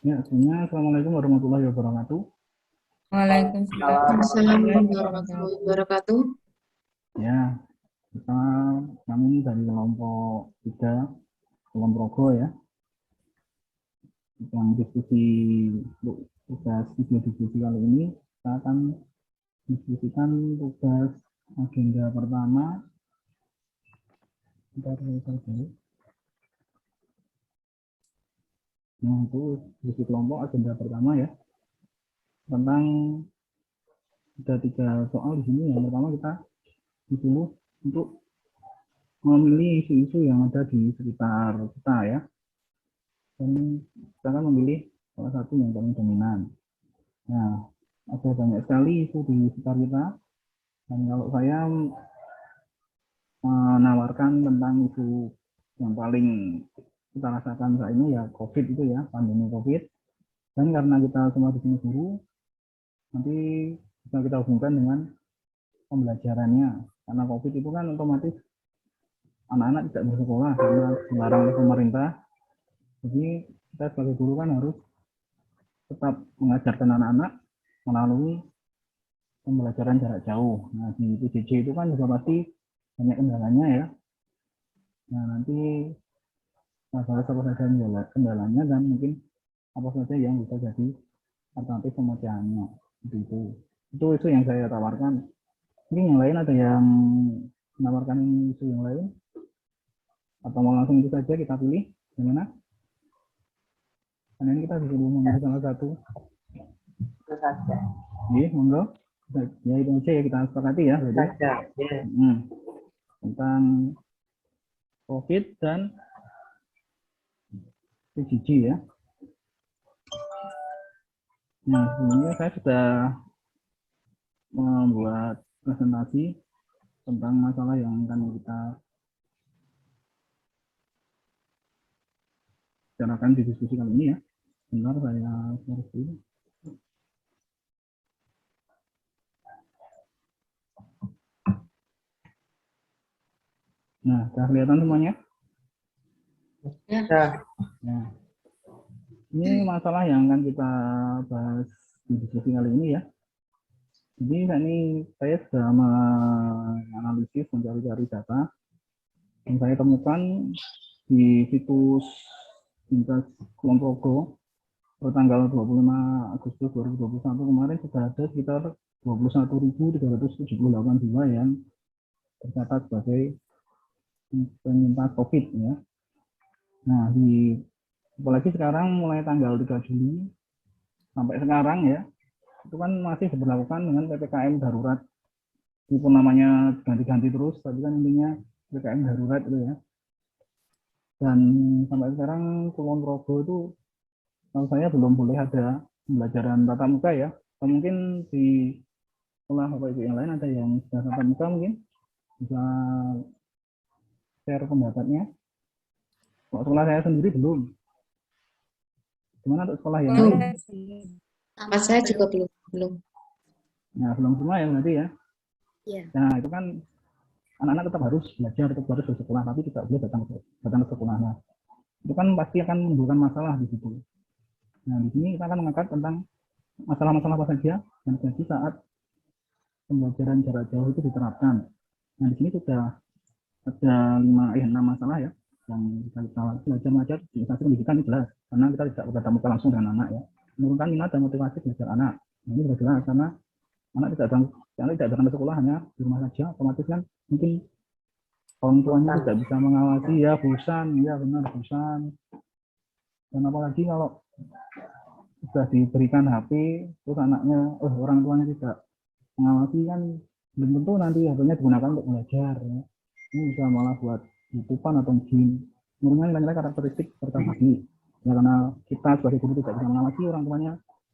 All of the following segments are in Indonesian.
Ya, sebelumnya Assalamualaikum warahmatullahi wabarakatuh. Waalaikumsalam Assalamualaikum warahmatullahi warahmatullahi wabarakatuh. wabarakatuh. Ya, kita kami ini dari kelompok 3, kelompok Progo ya, yang diskusi untuk tugas video diskusi kali ini, kita akan diskusikan tugas agenda pertama. Nah, itu diskusi kelompok agenda pertama ya, tentang ada 3 soal di sini. Yang pertama kita disuruh untuk memilih isu-isu yang ada di sekitar kita ya, dan kita akan memilih salah satu yang paling dominan. Nah, ada banyak sekali isu di sekitar kita, dan kalau saya menawarkan tentang isu yang paling kita rasakan saat ini ya COVID itu ya, pandemi COVID. Dan karena kita semua di sini guru, nanti bisa kita hubungkan dengan pembelajarannya. Karena COVID itu kan otomatis anak-anak tidak bersekolah karena dilarang oleh pemerintah. Jadi kita sebagai guru kan harus tetap mengajarkan anak-anak melalui pembelajaran jarak jauh. Nah, di PJJ itu kan juga pasti banyak kendalanya ya. Nah, nanti masalah apa saja kendalanya dan mungkin apa saja yang bisa jadi alternatif pemecahannya. Itu yang saya tawarkan. Mungkin yang lain ada yang menawarkan isu yang lain atau mau langsung itu saja kita pilih gimana? Karena ini kita disuruh memilih salah satu. Itu saja. Iya, monggo. Ya itu aja ya kita sepakati ya. Berarti. Saja. Ya. Tentang COVID dan PJJ ya. Nah, sebelumnya saya sudah membuat presentasi tentang masalah yang akan kita bicarakan di diskusi kali ini ya. Bentar saya share dulu. Nah, sudah kelihatan semuanya? Ya. Nah, ini masalah yang akan kita bahas di diskusi kali ini ya. Jadi ini saya sudah menganalisis, mencari-cari data yang saya temukan di situs Bintas Kulon Progo pada tanggal 25 Agustus 2021 kemarin sudah ada sekitar 21.378 jiwa yang tercatat sebagai penyintas COVID ya. Nah, apalagi sekarang mulai tanggal 3 Juli sampai sekarang ya, itu kan masih diberlakukan dengan PPKM darurat. Meskipun namanya ganti-ganti terus, tapi kan intinya PPKM darurat itu ya. Dan sampai sekarang Kulon Progo itu kalau saya belum boleh ada pembelajaran tatap muka ya. Atau mungkin di sekolah Bapak Ibu yang lain ada yang sudah tatap muka mungkin bisa share pendapatnya. Kalau sekolah saya sendiri belum. Gimana untuk sekolah yang lain? Tempat saya juga belum. Nah, belum semua ya berarti ya. Iya. Nah, itu kan anak-anak tetap harus belajar, tetap harus bersekolah, tapi tidak boleh datang ke sekolahnya. Itu kan pasti akan menimbulkan masalah di situ. Nah, di sini kita akan mengangkat tentang masalah-masalah apa saja yang terjadi saat pembelajaran jarak jauh itu diterapkan. Nah, di sini sudah ada 6 masalah ya yang kita belajar di instansi pendidikan ini jelas karena kita tidak bertatap muka langsung dengan anak ya. Menurunkan minat dan motivasi belajar anak. Nah, ini sudah jelas karena anak tidak datang ke sekolah, hanya di rumah saja, otomatis kan mungkin orang tuanya tidak bisa mengawasi ya, bosan ya, benar bosan. Dan apalagi kalau sudah diberikan HP terus anaknya orang tuanya tidak mengawasi kan belum tentu nanti HP-nya digunakan untuk belajar ya. Ini bisa malah buat YouTubean atau game. Menurutnya nilai-nilai karakteristik serta bagi ya, karena kita sebagai guru tidak bisa mengawasi orang tuanya,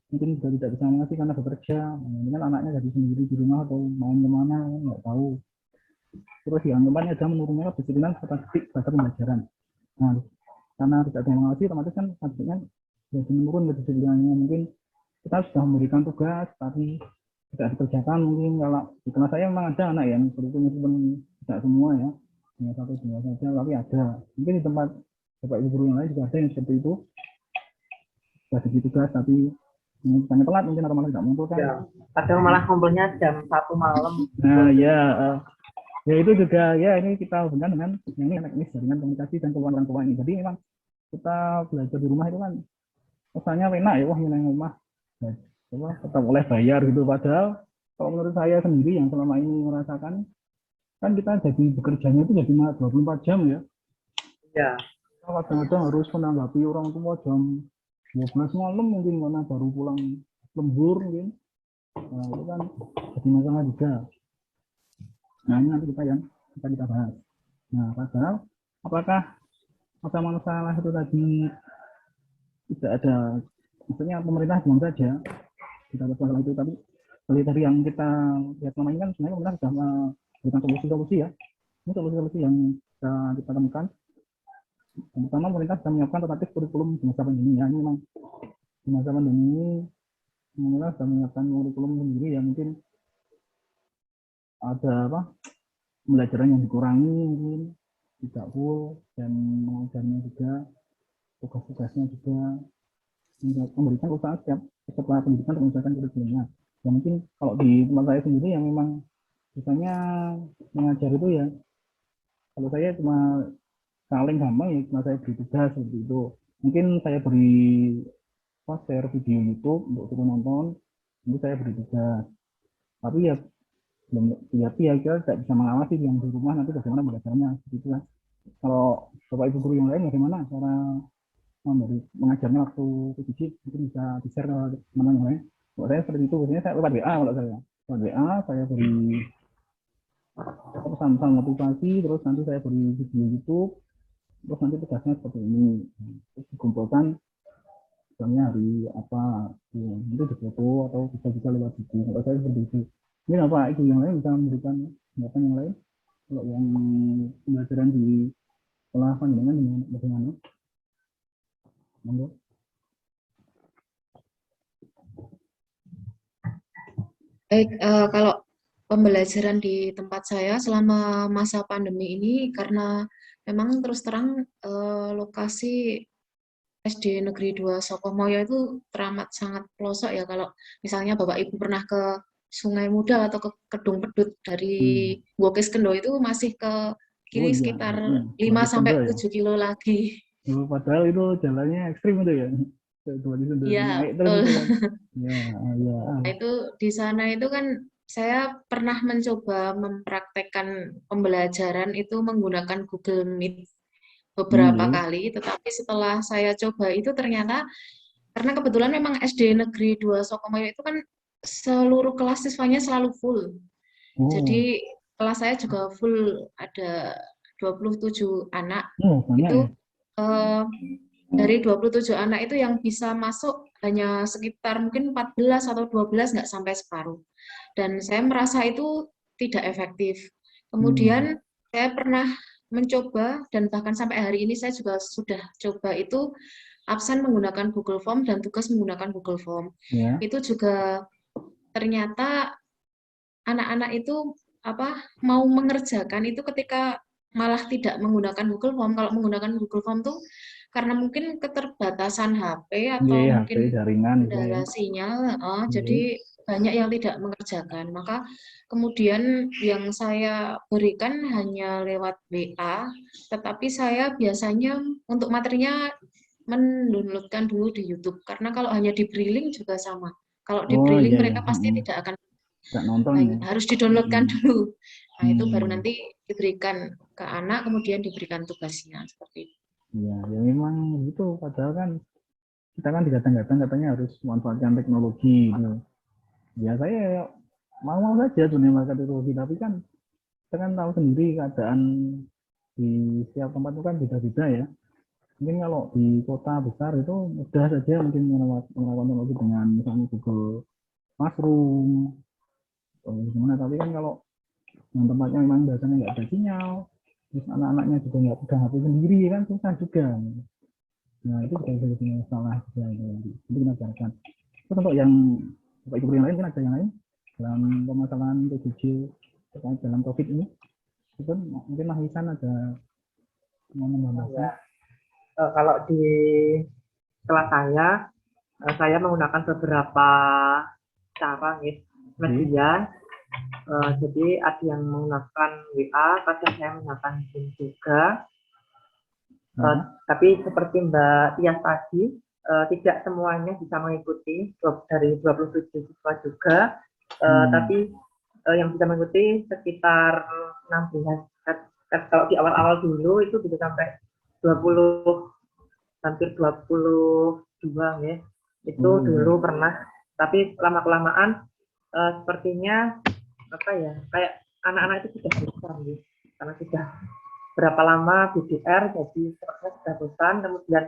mungkin juga tidak bisa mengawasi karena bekerja, mungkin anaknya jadi sendiri di rumah atau main kemana nggak tahu. Terus yang keempatnya adalah menurunnya kedisiplinan statistik pada pembelajaran. Nah, karena tidak ada yang mengawasi, otomatis kan statistiknya jadi menurun kedisiplinannya. Mungkin kita sudah memberikan tugas, tapi tidak dikerjakan. Mungkin kalau di kelas saya memang ada anak yang seperti itu, meskipun tidak semua ya, hanya satu dua saja, tapi ada. Mungkin di tempat bapak ibu guru yang lain juga ada yang seperti itu. sudah diberi tugas tapi bukannya telat mungkin atau malah tidak mengumpulkan. Ya, kadang malah kumpulnya jam 1 malam. Nah, ya, ya itu juga ya ini kita hubungkan dengan yang ini teknis jaringan komunikasi dan keluhan orang tua ini. Jadi memang kita belajar di rumah itu kan rasanya enak ya, wah nilai rumah tetap boleh bayar gitu. Padahal kalau menurut saya sendiri yang selama ini merasakan kan kita jadi bekerjanya itu jadi 24 jam ya. Ya. Kadang-kadang harus menanggapi orang tua jam 12 malam mungkin karena baru pulang lembur mungkin. Nah, itu kan jadi masalah juga. Nah, ini nanti kita bahas. Nah, padahal apakah masalah itu tadi tidak ada, maksudnya pemerintah belum saja kita ada masalah itu, tapi dari yang kita lihat selama ini kan sebenarnya pemerintah sudah memberikan solusi-solusi ya. Ini solusi-solusi yang kita temukan. Pertama, pemerintah sudah menyiapkan tentatif kurikulum di masa pandemi ya. Ini memang di masa pandemi ini pemerintah sudah menyiapkan kurikulum sendiri yang mungkin ada pembelajaran yang dikurangi, mungkin tidak full, dan mengajarnya juga, tugas-tugasnya juga memberikan usaha setiap setelah pendidikan untuk menyesuaikan kurikulumnya. Ya mungkin kalau di tempat saya sendiri yang memang misalnya mengajar itu ya, kalau saya cuma paling gampang ya cuma saya beri tugas seperti itu. Mungkin saya beri share video YouTube untuk suruh nonton, itu saya beri tugas. Tapi ya belum ya kita tidak bisa mengawasi yang di rumah nanti bagaimana belajarnya gitu kan. Kalau bapak ibu guru yang lain bagaimana cara mengajarnya waktu PJJ, mungkin bisa di share ke teman yang lain. Kalau saya seperti itu, biasanya saya lewat WA. Kalau saya lewat WA saya beri pesan-pesan motivasi, terus nanti saya beri video YouTube, terus nanti tugasnya seperti ini, terus dikumpulkan misalnya hari apa ya, itu difoto atau bisa lewat video. Kalau saya seperti itu. Ini apa itu yang lain bisa memberikan tanggapan yang lain? Kalau yang pembelajaran di sekolah panjenengan dengan bagaimana? Monggo. Baik, kalau pembelajaran di tempat saya selama masa pandemi ini, karena memang terus terang lokasi SD Negeri 2 Sokomoyo itu teramat sangat pelosok ya. Kalau misalnya Bapak Ibu pernah ke Sungai Muda atau ke Kedung Pedut dari Wokis Kendo itu masih ke kiri sekitar 5 sampai 7 kilo lagi. Padahal itu jalannya ekstrim itu ya. Iya, betul. Nah, itu di sana itu kan saya pernah mencoba mempraktekkan pembelajaran itu menggunakan Google Meet beberapa kali, tetapi setelah saya coba itu ternyata karena kebetulan memang SD Negeri 2 Sokomoyo itu kan seluruh kelas siswanya selalu full. Jadi kelas saya juga full, ada 27 anak. Itu dari 27 anak itu yang bisa masuk hanya sekitar mungkin 14 atau 12, nggak sampai separuh. Dan saya merasa itu tidak efektif. Kemudian saya pernah mencoba, dan bahkan sampai hari ini saya juga sudah coba itu absen menggunakan Google Form dan tugas menggunakan Google Form. Itu juga ternyata anak-anak itu mau mengerjakan itu ketika malah tidak menggunakan Google Form. Kalau menggunakan Google Form tuh karena mungkin keterbatasan HP atau mungkin kendala sinyal, jadi banyak yang tidak mengerjakan. Maka kemudian yang saya berikan hanya lewat WA, tetapi saya biasanya untuk materinya mendownloadkan dulu di YouTube, karena kalau hanya diberi link juga sama. Kalau diberi link mereka pasti tidak akan nonton, harus didownloadkan dulu. Nah, itu baru nanti diberikan ke anak, kemudian diberikan tugasnya seperti itu. Iya, ya memang gitu. Padahal kan kita kan digadang-gadang katanya harus memanfaatkan teknologi. Gitu. Ya saya mau saja dunia market teknologi, tapi kan kita kan tahu sendiri keadaan di setiap tempat itu kan beda-beda ya. Mungkin kalau di kota besar itu mudah saja mungkin melakukan teknologi dengan misalnya Google Classroom atau gimana. Tapi kan kalau yang tempatnya memang biasanya nggak ada sinyal, terus anak-anaknya juga nggak pegang HP sendiri kan susah juga. Nah itu juga jadi masalah juga itu kita bicarakan. Terus untuk yang Bapak Ibu yang lain kan ada yang lain dalam permasalahan PJJ terkait dalam COVID ini, itu mungkin Mas Wisan ada mau menambahkan? Kalau di kelas saya saya menggunakan beberapa cara nih media. Jadi ada yang menggunakan WA, kadang saya menggunakan Zoom juga. Tapi seperti Mbak Tias tadi, tidak semuanya bisa mengikuti dari 27 siswa juga, tapi yang bisa mengikuti sekitar 16. Kalau di awal-awal dulu itu bisa sampai 20, hampir 22 ya. Itu dulu pernah, tapi lama-kelamaan sepertinya apa ya, kayak anak-anak itu sudah bosan gitu, karena sudah berapa lama BDR, jadi sepertinya sudah bosan. Kemudian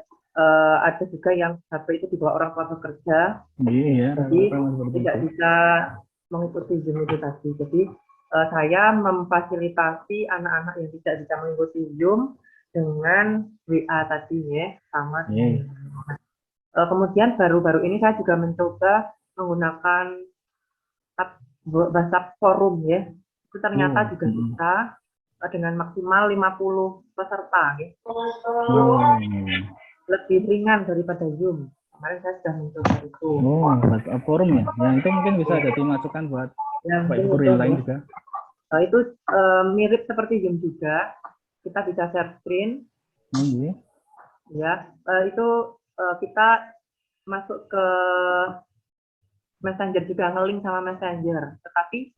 ada juga yang HP itu dibawa orang tua bekerja, jadi tidak bisa mengikuti Zoom itu tadi. Jadi saya memfasilitasi anak-anak yang tidak bisa mengikuti Zoom dengan WA tadi ya, sama kemudian baru-baru ini saya juga mencoba menggunakan WhatsApp forum ya, itu ternyata juga bisa dengan maksimal 50 peserta ya. Lebih ringan daripada Zoom. Kemarin saya sudah mencoba itu. WhatsApp forum ya, yang itu mungkin bisa jadi masukan buat guru yang lain juga. Itu mirip seperti Zoom juga, kita bisa share screen. Ya, itu kita masuk ke Messenger juga, nge-link sama Messenger. Tetapi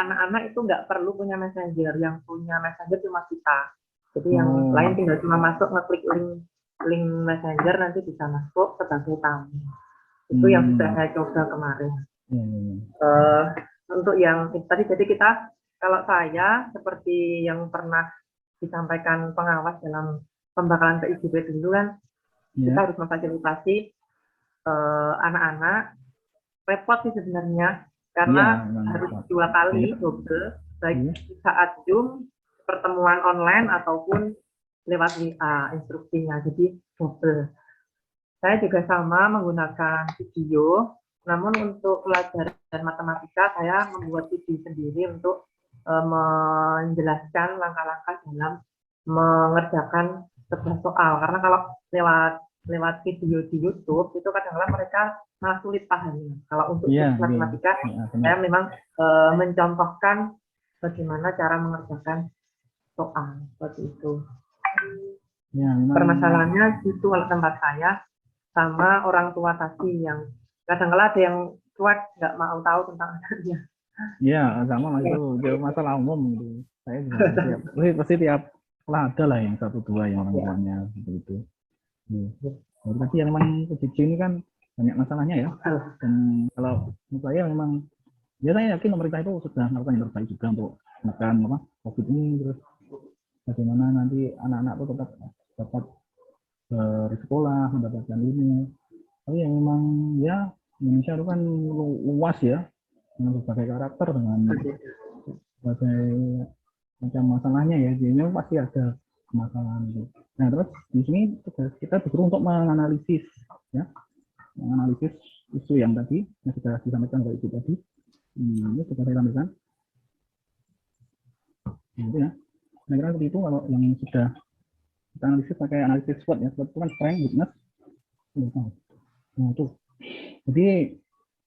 anak-anak itu nggak perlu punya Messenger. Yang punya Messenger cuma kita. Jadi yang lain tinggal cuma masuk, ngeklik link Messenger, nanti bisa masuk sebagai tamu. Itu yang sudah saya coba kemarin. Untuk yang tadi, jadi kita, kalau saya seperti yang pernah disampaikan pengawas dalam pembakalan PIJB dulu kan, kita harus memfasilitasi anak-anak. Repot sih sebenarnya, karena harus 2 kali double, baik saat Zoom, pertemuan online, ataupun lewat WA instruksinya, jadi double. Saya juga sama menggunakan video, namun untuk pelajaran matematika saya membuat video sendiri untuk menjelaskan langkah-langkah dalam mengerjakan sebuah soal, karena kalau lewat video di YouTube itu kadang-kadang mereka malah sulit paham. Kalau untuk matematika, saya memang mencontohkan bagaimana cara mengerjakan soal seperti itu. Permasalahannya itu kalau tempat saya sama orang tua tadi, yang kadang-kadang ada yang cuek, nggak mau tahu tentang anaknya. Iya, sama itu masalah umum gitu. Saya juga pasti tiap lah ada lah yang 1-2 yang orang tuanya seperti itu. Tapi yang memang PJJ ini kan banyak masalahnya ya. Dan kalau menurut saya memang, ya saya yakin pemerintah itu sudah melakukan yang terbaik juga untuk menekan COVID ini, terus bagaimana nanti anak-anak itu tetap dapat bersekolah, mendapatkan ilmu. Tapi yang memang ya Indonesia itu kan luas ya, dengan berbagai karakter, dengan berbagai macam masalahnya ya, jadi pasti ada masalah itu. Nah, terus di sini kita disuruh untuk menganalisis ya, menganalisis isu yang tadi yang sudah disampaikan oleh Ibu tadi. Ini sudah saya sampaikan. Gitu ya. Nah, kira seperti itu kalau yang sudah kita analisis pakai analisis SWOT ya. SWOT itu kan strength, weakness. Nah, itu. Jadi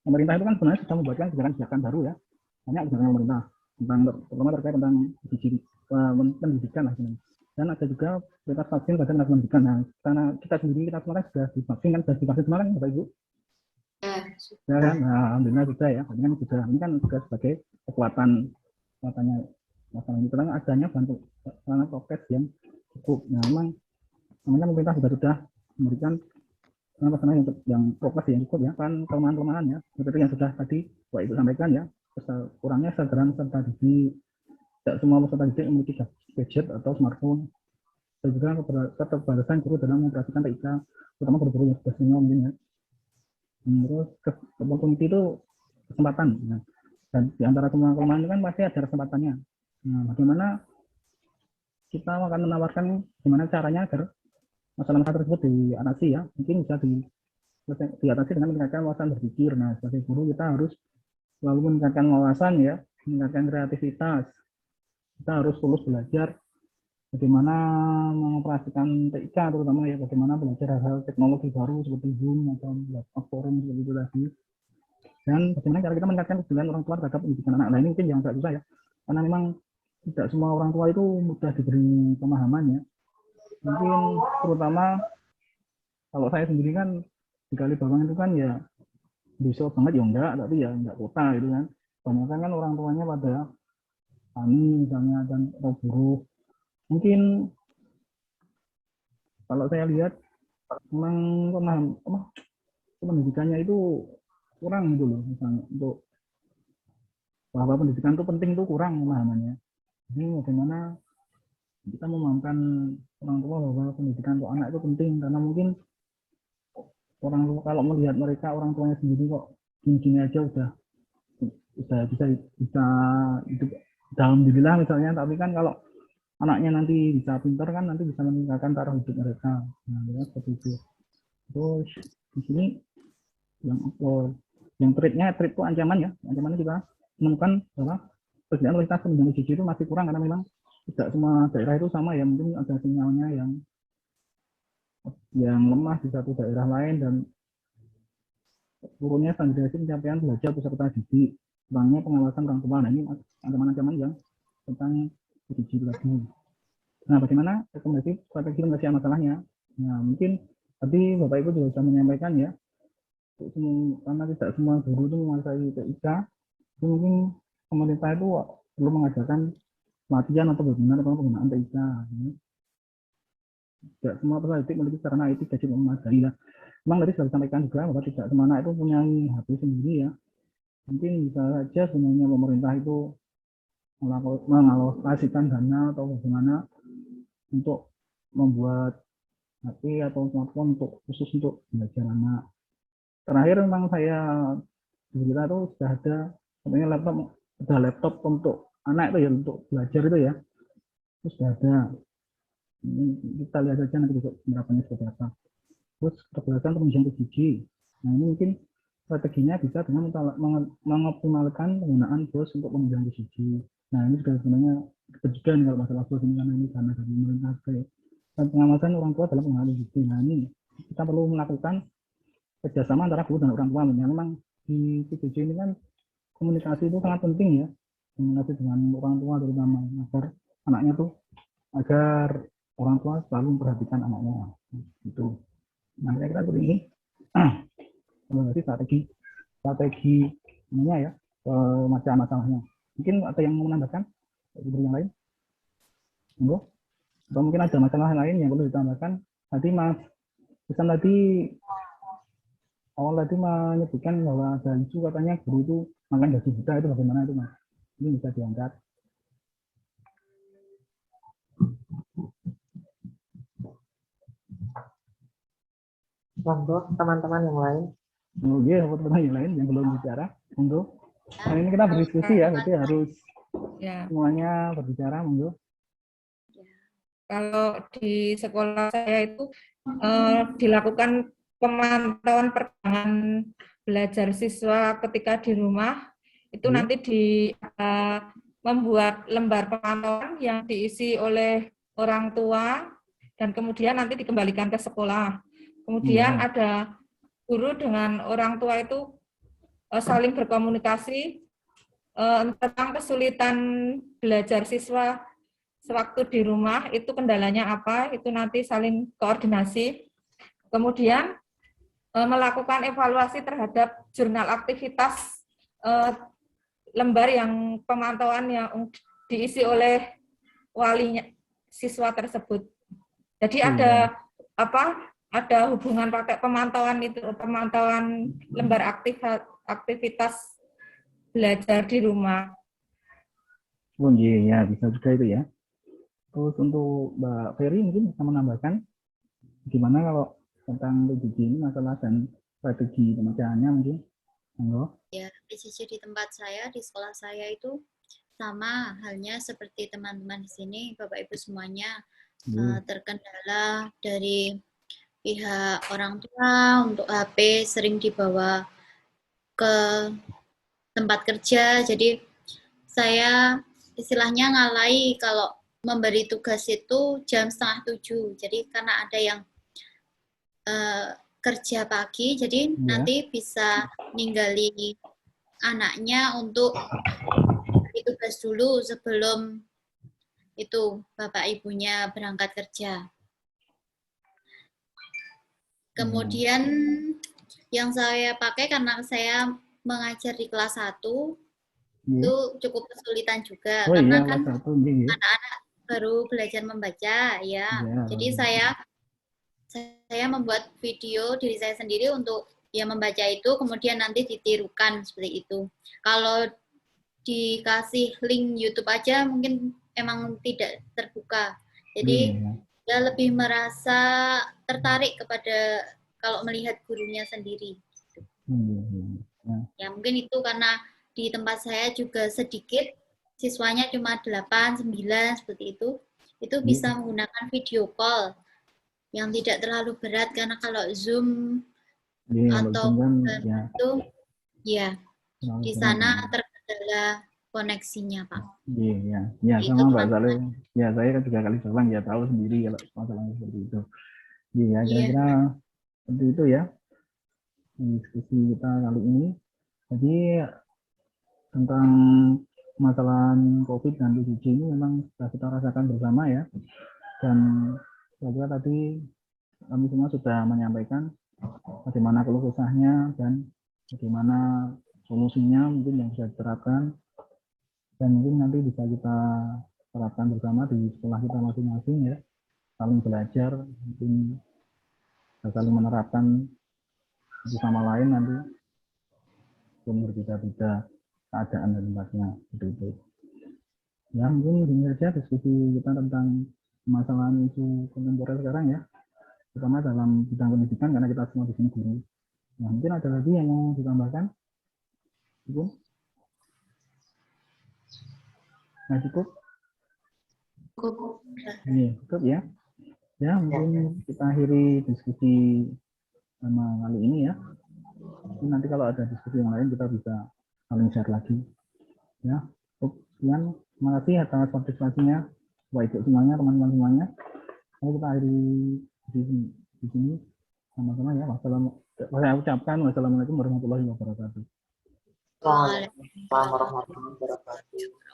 pemerintah itu kan sebenarnya sudah membuatkan kebijakan baru ya. Banyak kebijakan pemerintah tentang, terutama terkait tentang pendidikan lah. Dan ada juga prioritas vaksin pada anak pendidikan. Nah, karena kita sendiri, kita semua kan sudah divaksin kan, sudah divaksin semua kan, Bapak Ibu? Ya kan? Nah, alhamdulillah sudah ya. Ini kan juga sebagai kekuatannya masalah ini. Karena adanya bantu karena prokes yang cukup. Nah, memang namanya pemerintah sudah memberikan yang prokes yang cukup ya, kan kelemahan-kelemahan ya. Seperti yang sudah tadi Pak Ibu sampaikan ya, kurangnya kesadaran peserta didik. Tidak semua peserta didik memiliki gadget atau smartphone. Dan juga keterbatasan guru dalam memperhatikan TIK, terutama guru-guru yang sudah senior mungkin ya. Terus opportunity itu kesempatan. Nah, dan di antara semua kelemahan itu kan pasti ada kesempatannya. Nah, bagaimana kita akan menawarkan gimana caranya agar masalah-masalah tersebut diatasi ya. Mungkin bisa diatasi dengan meningkatkan wawasan berpikir. Nah, sebagai guru kita harus selalu meningkatkan wawasan ya, meningkatkan kreativitas. Kita harus tulus belajar bagaimana mengoperasikan TIK terutama ya, bagaimana belajar hal-hal teknologi baru seperti Zoom atau forum seperti itu tadi. Dan bagaimana cara kita meningkatkan kesadaran orang tua terhadap pendidikan anak. Nah ini mungkin yang agak susah ya, karena memang tidak semua orang tua itu mudah diberi pemahaman ya. Mungkin terutama kalau saya sendiri kan di Kalibawang itu kan ya bisa banget ya enggak, tapi ya enggak kota gitu kan. Banyak kan orang tuanya pada tani misalnya dan atau buruh. Mungkin kalau saya lihat memang pendidikannya itu kurang gitu loh, misalnya untuk bahwa pendidikan itu penting itu kurang pemahamannya. Jadi bagaimana kita memahamkan orang tua bahwa pendidikan untuk anak itu penting, karena mungkin orang tua kalau melihat mereka orang tuanya sendiri kok gini-gini aja udah bisa hidup alhamdulillah misalnya, tapi kan kalau anaknya nanti bisa pintar kan nanti bisa meningkatkan taraf hidup mereka. Nah, ya, seperti itu. Terus di sini yang trait itu ancaman ya. Ancamannya kita menemukan bahwa persediaan kualitas pendidikan siswa itu masih kurang karena memang tidak semua daerah itu sama ya, mungkin ada sinyalnya yang lemah di satu daerah lain, dan turunnya standarisasi pencapaian belajar peserta didik, kurangnya pengawasan orang tua. Nah ini ancaman-ancaman yang tentang didik lagi. Nah bagaimana rekomendasi strategi mengatasi masalahnya? Nah mungkin tadi Bapak Ibu juga sudah menyampaikan ya, karena tidak semua guru itu menguasai TIK, mungkin pemerintah itu perlu mengajarkan pelatihan atau webinar tentang penggunaan TIK. Tidak semua peserta didik memiliki sarana IT gadget memadai lah. Memang tadi sudah disampaikan juga bahwa tidak semua anak itu punya HP sendiri ya. Mungkin bisa saja sebenarnya pemerintah itu mengalokasikan dana atau bagaimana untuk membuat HP atau smartphone khusus untuk belajar anak. Terakhir memang saya di kita itu sudah ada sebenarnya laptop untuk anak itu ya, untuk belajar itu ya, itu sudah ada. Ini kita lihat saja nanti besok penerapannya seperti apa. Terus keberhasilan penunjang PJJ. Nah ini mungkin strateginya bisa dengan mengoptimalkan penggunaan BOS untuk penunjang PJJ. Nah ini juga sebenarnya kebijakan kalau masalah BOS ini, karena ini karena dari pemerintah dan pengawasan orang tua dalam penggunaan PJJ. Nah ini kita perlu melakukan kerjasama antara guru dan orang tua. Memang di PJJ ini kan komunikasi itu sangat penting ya, komunikasi dengan orang tua terutama, agar anaknya tuh agar orang tua selalu memperhatikan anaknya itu. Nah kita seperti ini strategi ininya ya, masalahnya. Mungkin ada yang mau menambahkan dari yang lain? Enggak? Atau mungkin ada masalah lain yang perlu ditambahkan? Tadi Mas pesan tadi awal tadi menyebutkan bahwa ada isu katanya guru itu makan gaji buta, itu bagaimana itu Mas? Ini bisa diangkat. Monggo teman-teman yang lain. Oh iya, teman-teman yang lain yang belum bicara, monggo. Nah, ini kita berdiskusi ya, berarti harus semuanya berbicara, monggo. Kalau di sekolah saya itu dilakukan pemantauan perkembangan belajar siswa ketika di rumah, itu nanti membuat lembar pemantauan yang diisi oleh orang tua dan kemudian nanti dikembalikan ke sekolah. Kemudian ada guru dengan orang tua itu saling berkomunikasi tentang kesulitan belajar siswa sewaktu di rumah, itu kendalanya apa, itu nanti saling koordinasi. Kemudian melakukan evaluasi terhadap jurnal aktivitas lembar yang pemantauan yang diisi oleh walinya siswa tersebut. Jadi ada hubungan pakai pemantauan itu, pemantauan lembar aktivitas belajar di rumah. Oh iya, bisa juga itu ya. Terus untuk Mbak Ferry mungkin bisa menambahkan gimana kalau tentang PJJ ini masalah dan strategi pemecahannya mungkin? Ya, PJJ di tempat saya, di sekolah saya itu sama halnya seperti teman-teman di sini, Bapak Ibu semuanya, terkendala dari pihak orang tua untuk HP sering dibawa ke tempat kerja, jadi saya istilahnya ngalai kalau memberi tugas itu jam 6:30. Jadi karena ada yang kerja pagi, jadi nanti bisa ninggali anaknya untuk beri tugas dulu sebelum itu bapak ibunya berangkat kerja. Kemudian yang saya pakai karena saya mengajar di kelas 1 itu cukup kesulitan juga karena kan anak-anak baru belajar membaca ya. Jadi saya membuat video diri saya sendiri untuk ya membaca itu, kemudian nanti ditirukan seperti itu. Kalau dikasih link YouTube aja mungkin emang tidak terbuka. Jadi dia lebih merasa tertarik kepada kalau melihat gurunya sendiri. Ya mungkin itu karena di tempat saya juga sedikit, siswanya cuma 8, 9 seperti itu bisa menggunakan video call yang tidak terlalu berat, karena kalau Zoom atau itu ya di sana terkendala koneksinya, Pak. Iya, sama Mbak Saleh. Ya, saya kan juga kali sering ya tahu sendiri kalau masalahnya seperti itu. Iya, kira-kira seperti itu ya diskusi kita kali ini. Jadi tentang masalah COVID dan PJJ ini memang sudah kita rasakan bersama ya. Dan saya kira tadi kami semua sudah menyampaikan bagaimana keluh kesahnya dan bagaimana solusinya mungkin yang bisa diterapkan, dan mungkin nanti bisa kita terapkan bersama di sekolah kita masing-masing ya, saling belajar, mungkin saling menerapkan satu sama lain nanti pun berbeda-beda keadaan dan tempatnya seperti itu. Ya mungkin ini saja diskusi kita tentang masalah isu kontemporer sekarang ya, terutama dalam bidang pendidikan karena kita semua di sini guru. Nah, mungkin ada lagi yang mau ditambahkan? Ibu? Nah, cukup? Iya, cukup ya. Ya, mungkin kita akhiri diskusi sama kali ini ya. Mungkin nanti kalau ada diskusi yang lain kita bisa saling share lagi. Ya, sekian. Terima kasih atas partisipasinya, Bapak Ibu semuanya, teman-teman semuanya. Mari kita akhiri di sini sama-sama ya. Saya ucapkan wassalamualaikum warahmatullahi wabarakatuh. Waalaikumsalam warahmatullahi wabarakatuh.